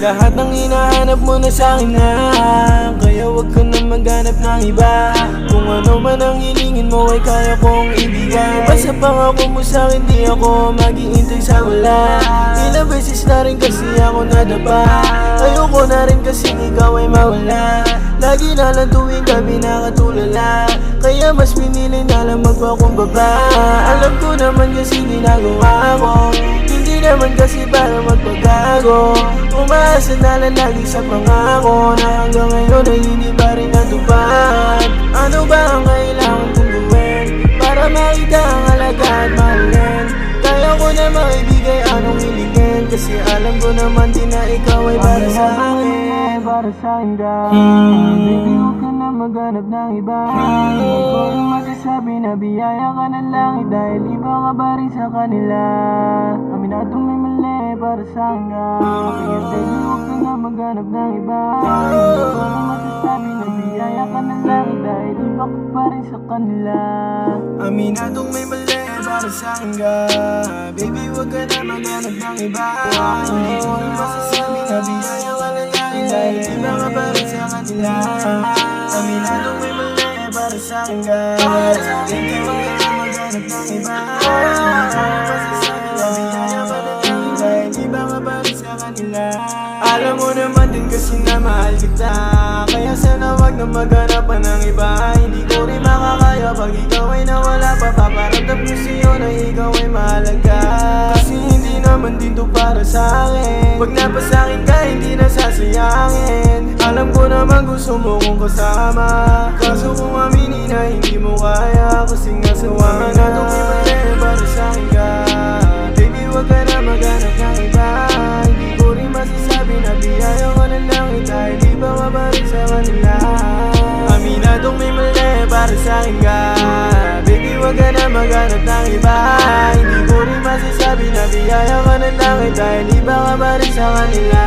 Lahat ng hinahanap mo na sa'kin na, kaya wag ka na maghanap ng iba. Kung ano man ang hilingin mo ay kaya kong ibigay. Basta pangako mo sa'kin di ako mag-iintay sa wala. Ilang beses na rin kasi ako nadapa, ayoko na rin kasi ikaw ay mawala. Lagi na lang tuwing gabi nakatulala, kaya mas pinili na lang magpakumbaba. Alam ko naman kasi ginagawa ko, hindi naman kasi para magpagago. Umaasa na lang lagi sa pangako na hanggang ngayon ay hindi pa rin natupad. Ano ba ang kailangan kong gawin para makita ang halaga at mahalin? Kaya ko na maibigay anong hilingin, kasi alam ko naman din na ikaw ay para sa akin. Para sa'kin ka, baby huwag ka na maghanap ng iba. Hindi ko rin masasabi na biyaya ka ng langit, dahil iba ka ba rin sa kanila. Aminadong may mali para sa'kin ka, kaya baby huwag ka na maghanap ng iba. Hindi ko rin masasabi na biyaya ka ng langit, dahil iba ka pa rin sa kanila. Aminadong may mali para sa'kin ka, baby huwag ka na maghanap ng iba. Hindi ko rin masasabi na biyaya ka ng langit, dahil iba ka pa rin sa kanila. Aminadong may mali para sa'kin ka, baby huwag ka na maghanap ng iba. Alam mo naman din kasi na mahal kita, kaya sana wag na maghanapan ng iba. Hindi ko rin makakaya pag ikaw ay nawala pa. Paparamdam ko sa'yo na ikaw ay mahalaga, kasi hindi naman din to para sa'kin. Pag napasa'kin ka hindi na sasayangin. Alam ko naman gusto mo kong kasama, kaso kung aminin na hindi mo kaya, kasi nga sawa na itong may mali para sa'kin ka. Baby wag ka na maghanap ng iba. Hindi ko rin masasabi na biyaya ko ng langit, dahil iba ka pa rin sa kanila. Aminadong may mali para sa'kin ka, baby wag ka na maghanap ng iba. Hindi ko rin masasabi na biyaya ko ng langit, dahil iba ka pa rin sa kanila.